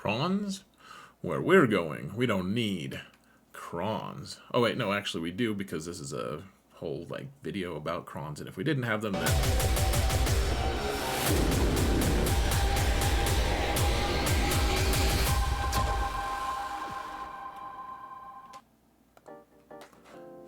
Crons? Where we're going, we don't need Crons. Oh wait, no, actually we do, because this is a whole video about Crons, and if we didn't have them, then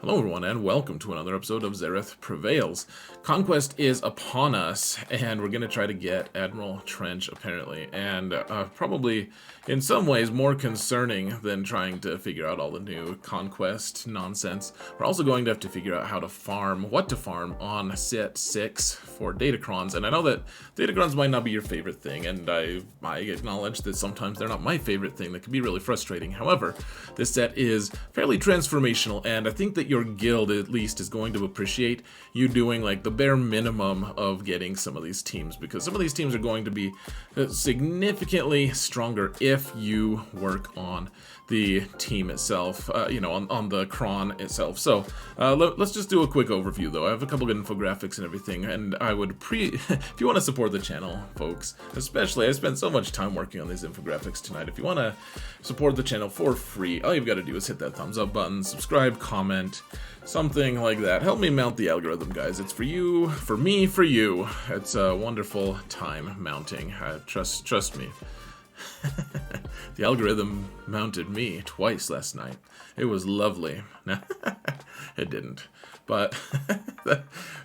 hello everyone, and welcome to another episode of Zareth Prevails. Conquest is upon us, and we're going to try to get Admiral Trench, apparently, and probably, in some ways, more concerning than trying to figure out all the new Conquest nonsense. We're also going to have to figure out how to farm, what to farm on set 6 for Datacrons, and I know that Datacrons might not be your favorite thing, and I acknowledge that sometimes they're not my favorite thing. That can be really frustrating. However, this set is fairly transformational, and I think that your guild at least is going to appreciate you doing the bare minimum of getting some of these teams, because some of these teams are going to be significantly stronger if you work on the team itself, on the Cron itself. So let's just do a quick overview, though. I have a couple good infographics and everything, and I would if you want to support the channel, folks, especially, I spent so much time working on these infographics tonight. If you want to support the channel for free, all you've got to do is hit that thumbs up button, subscribe, comment, something like that. Help me mount the algorithm, guys. It's for you, for me, for you. It's a wonderful time mounting. Trust me. The algorithm mounted me twice last night. It was lovely. It didn't. But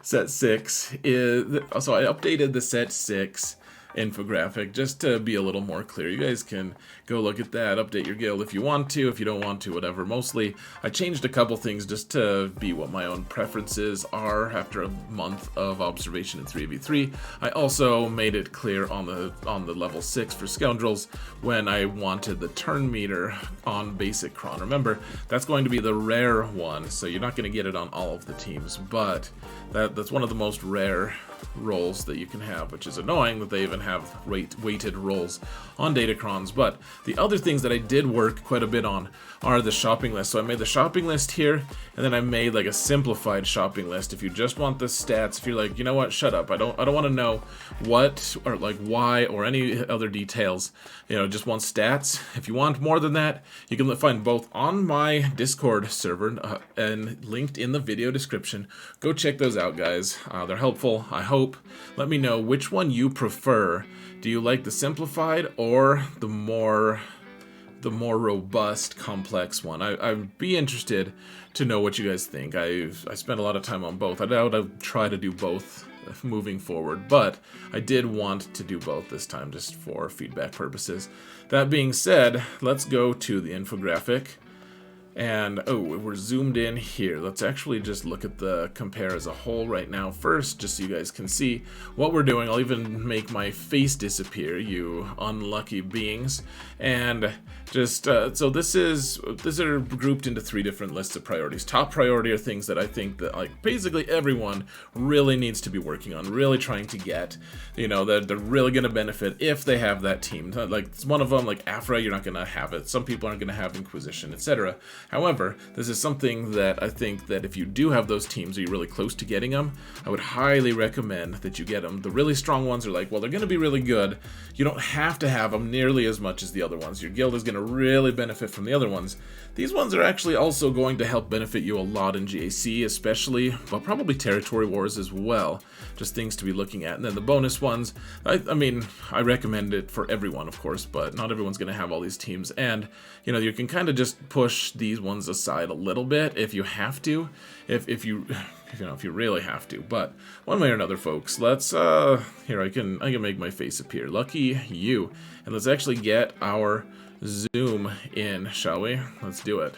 set 6 is... So I updated the set 6 infographic just to be a little more clear. You guys can go look at that, update your guild if you want to, if you don't want to, whatever. Mostly, I changed a couple things just to be what my own preferences are after a month of observation in 3v3. I also made it clear on the level 6 for Scoundrels when I wanted the turn meter on basic Cron. Remember, that's going to be the rare one, so you're not going to get it on all of the teams, but that's one of the most rare roles that you can have, which is annoying that they even have weighted roles on Datacrons. But the other things that I did work quite a bit on are the shopping list. So I made the shopping list here, and then I made a simplified shopping list. If you just want the stats, if you're like, you know what, shut up, I don't want to know what or why or any other details, just want stats. If you want more than that, you can find both on my Discord server and linked in the video description. Go check those out, guys. They're helpful, I hope. Let me know which one you prefer. Do you like the simplified or the more robust, complex one? I'd be interested to know what you guys think. I spent a lot of time on both. I doubt I'll try to do both moving forward, but I did want to do both this time just for feedback purposes. That being said, let's go to the infographic. And, we're zoomed in here. Let's actually just look at the compare as a whole right now first, just so you guys can see what we're doing. I'll even make my face disappear, you unlucky beings. And just, so these are grouped into 3 different lists of priorities. Top priority are things that I think that, basically everyone really needs to be working on, really trying to get, that they're really going to benefit if they have that team. One of them, Afra, you're not going to have it. Some people aren't going to have Inquisition, etc. However, this is something that I think that if you do have those teams, or you're really close to getting them, I would highly recommend that you get them. The really strong ones are well, they're going to be really good. You don't have to have them nearly as much as the other ones. Your guild is going to really benefit from the other ones. These ones are actually also going to help benefit you a lot in GAC, especially, but probably Territory Wars as well. Just things to be looking at. And then the bonus ones, I recommend it for everyone, of course, but not everyone's going to have all these teams. And, you can kind of just push these ones aside a little bit if you have to, if you really have to. But one way or another, folks, let's here, I can make my face appear. Lucky you. And let's actually get our zoom in, shall we? Let's do it.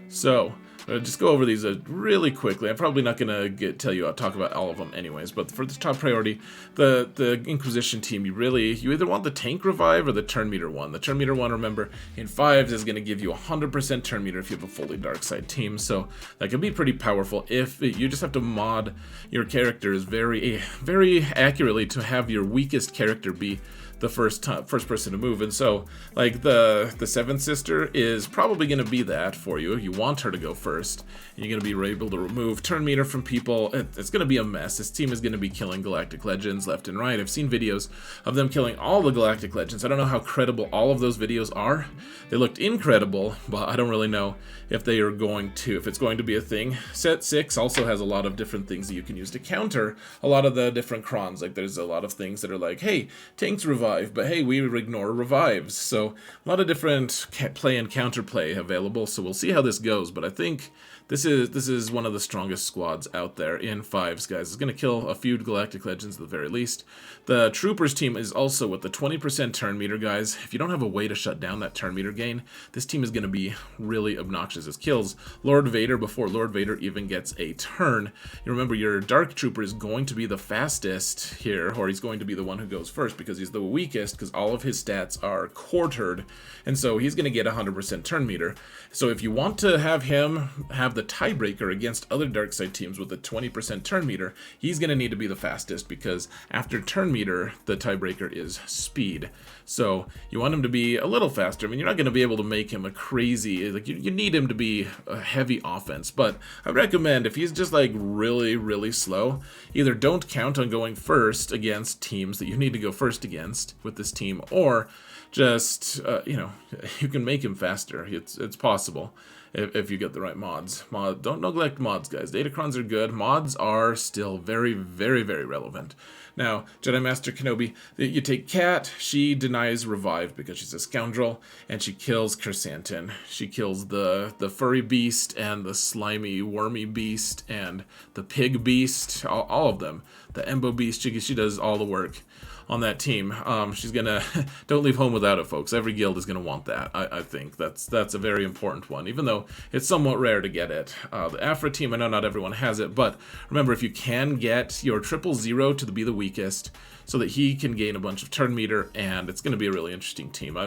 So just go over these really quickly. I'm probably not going to talk about all of them anyways, but for the top priority, the Inquisition team, you either want the tank revive or the turn meter one. The turn meter one, remember, in 5s is going to give you 100% turn meter if you have a fully dark side team, so that can be pretty powerful. If you just have to mod your characters very, very accurately to have your weakest character be the first person to move. And so, like, the seventh sister is probably going to be that for you. You want her to go first, and you're going to be able to remove turn meter from people. It's going to be a mess. This team is going to be killing Galactic Legends left and right. I've seen videos of them killing all the Galactic Legends. I don't know how credible all of those videos are. They looked incredible, but I don't really know if they are going to, if it's going to be a thing. Set 6 also has a lot of different things that you can use to counter a lot of the different Crons. Like, there's a lot of things that are like, hey, tanks revive, but hey, we ignore revives. So a lot of different play and counterplay available. So we'll see how this goes, but I think this is one of the strongest squads out there in 5s, guys. It's going to kill a few Galactic Legends at the very least. The Troopers team is also with the 20% turn meter, guys. If you don't have a way to shut down that turn meter gain, this team is going to be really obnoxious. It kills Lord Vader before Lord Vader even gets a turn. You remember, your Dark Trooper is going to be the fastest here, or he's going to be the one who goes first because he's the weakest, because all of his stats are quartered, and so he's going to get 100% turn meter. So if you want to have him have the tiebreaker against other dark side teams with a 20% turn meter, he's going to need to be the fastest, because after turn meter, the tiebreaker is speed. So you want him to be a little faster. I mean, you're not going to be able to make him a crazy, like, you need him to be a heavy offense, but I recommend if he's just like really, really slow, either don't count on going first against teams that you need to go first against with this team, or just, you know, you can make him faster. It's possible if you get the right mods. Don't neglect mods, guys. Datacrons are good. Mods are still very, very, very relevant. Now, Jedi Master Kenobi, you take Kat. She denies revive because she's a scoundrel, and she kills Chrysanthemum. She kills the furry beast and the slimy, wormy beast and the pig beast, all of them. The Embo beast, she does all the work on that team. She's gonna don't leave home without it, folks. Every guild is gonna want that. I think that's a very important one, even though it's somewhat rare to get it. The Afra team, I know not everyone has it, but remember, if you can get your 000 to be the weakest, so that he can gain a bunch of turn meter, and it's gonna be a really interesting team.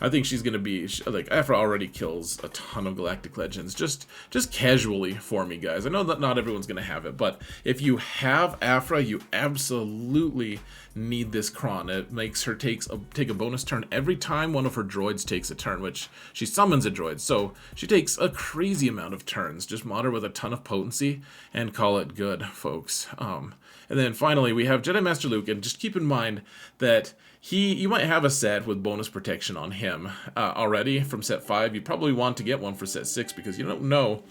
I think she's gonna be, like, Afra already kills a ton of Galactic Legends just casually for me, guys. I know that not everyone's gonna have it, but if you have Afra, you absolutely need this Cron. It makes her take a bonus turn every time one of her droids takes a turn, which she summons a droid, so she takes a crazy amount of turns. Just mod her with a ton of potency and call it good, folks. And then finally we have Jedi Master Luke, and just keep in mind that you might have a set with bonus protection on him already from set 5. You probably want to get one for set 6 because you don't know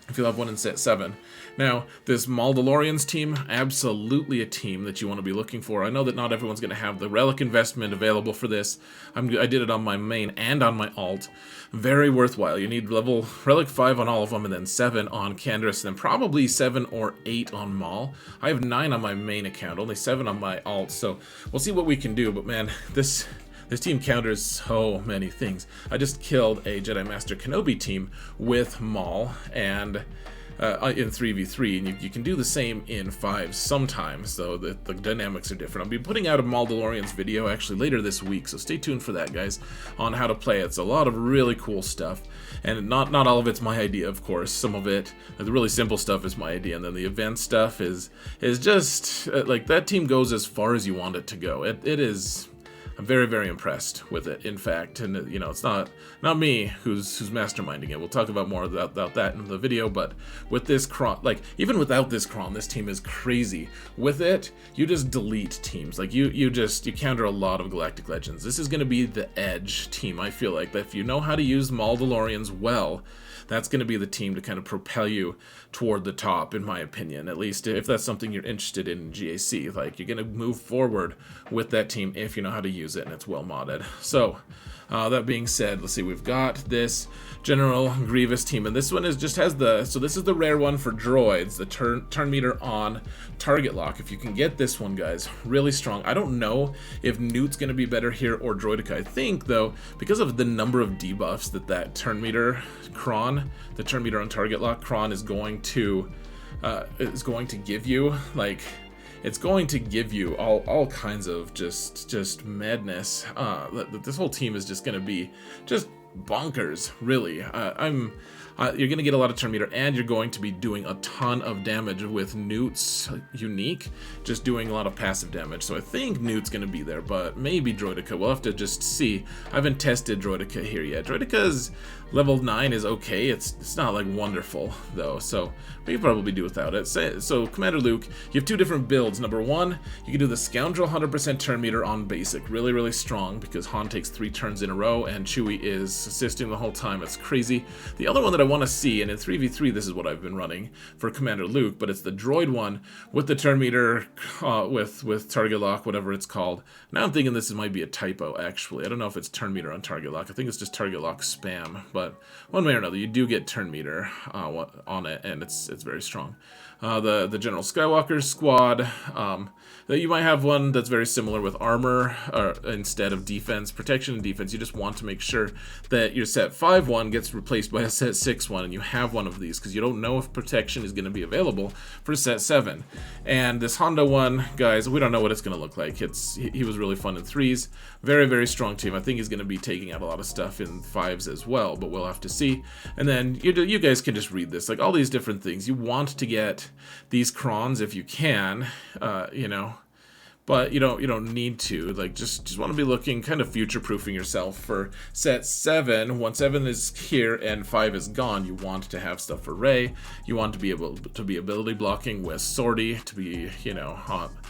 if you'll have one in set 7. Now, this Mandalorians team, absolutely a team that you want to be looking for. I know that not everyone's going to have the relic investment available for this. I did it on my main and on my alt. Very worthwhile. You need level relic 5 on all of them, and then 7 on Canderous, and then probably 7 or 8 on Maul. I have 9 on my main account, only 7 on my alt, so we'll see what we can do. But man, this team counters so many things. I just killed a Jedi Master Kenobi team with Maul and in 3v3, and you can do the same in 5s sometimes, though the dynamics are different. I'll be putting out a Mandalorians video actually later this week, so stay tuned for that, guys, on how to play it. It's a lot of really cool stuff, and not all of it's my idea, of course. Some of it, the really simple stuff, is my idea, and then the event stuff is just like, that team goes as far as you want it to go. It is. I'm very, very impressed with it, in fact, and you know, it's not me who's masterminding it. We'll talk about more about that in the video, but with this Cron, like, even without this Cron, this team is crazy. With it, you just delete teams. Like, you counter a lot of Galactic Legends. This is going to be the edge team, I feel like, that if you know how to use Mandalorians well, that's going to be the team to kind of propel you toward the top, in my opinion. At least if that's something you're interested in GAC. Like, you're going to move forward with that team if you know how to use it and it's well modded. So, that being said, let's see, we've got this General Grievous team, and this one has so this is the rare one for droids, the turn meter on target lock. If you can get this one, guys, really strong. I don't know if Newt's going to be better here or Droideka. I think, though, because of the number of debuffs that turn meter Cron, the turn meter on target lock Cron is going to give you, like, it's going to give you all kinds of just madness. This whole team is just going to be just bonkers, really. You're going to get a lot of turn meter, and you're going to be doing a ton of damage with Newt's unique, just doing a lot of passive damage. So I think Newt's going to be there, but maybe Droidica. We'll have to just see. I haven't tested Droidica here yet. Droidica's level 9 is okay. It's not like wonderful though, so we can probably do without it. So Commander Luke, you have two different builds. Number one, you can do the Scoundrel 100% turn meter on basic, really strong, because Han takes 3 turns in a row and Chewie is assisting the whole time. It's crazy. The other one that I want to see, and in 3v3 this is what I've been running for Commander Luke, but it's the droid one with the turn meter with target lock, whatever it's called. Now I'm thinking this might be a typo, actually. I don't know if it's turn meter on target lock. I think it's just target lock spam, but one way or another, you do get turn meter on it, and it's very strong. The General Skywalker squad, you might have one that's very similar with armor instead of defense. Protection and defense, you just want to make sure that your set 5 one gets replaced by a set 6 one, and you have one of these, because you don't know if protection is going to be available for set 7. And this Honda one, guys, we don't know what it's going to look like. He was really fun in 3s. Very strong team. I think he's going to be taking out a lot of stuff in 5s as well, but we'll have to see. And then you guys can just read this, like all these different things. You want to get these Crons if you can, you know, but you don't need to. Like, just want to be looking, kind of future-proofing yourself for set 7. Once 7 is here and 5 is gone, you want to have stuff for Rey. You want to be able to be ability blocking with Sortie, to be, you know,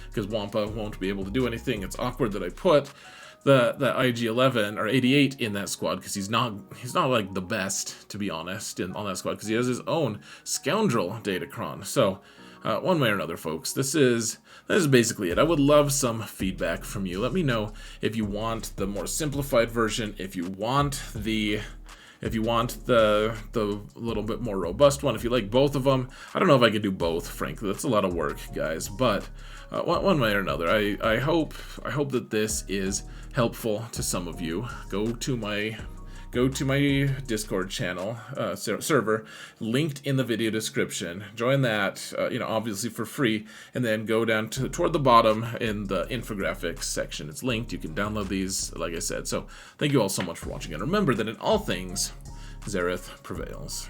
because Wampa won't be able to do anything. It's awkward that I put the IG-11 or 88 in that squad, because he's not like the best, to be honest, on that squad, because he has his own Scoundrel Datacron. So one way or another, folks, this is basically it. I would love some feedback from you. Let me know if you want the more simplified version, if you want the little bit more robust one, if you like both of them. I don't know if I could do both, frankly. That's a lot of work, guys, but one way or another, I hope that this is helpful to some of you. Go to my Discord channel server, linked in the video description. Join that, you know, obviously for free, and then go down toward the bottom in the infographics section. It's linked. You can download these, like I said. So thank you all so much for watching, and remember that in all things, Xaereth prevails.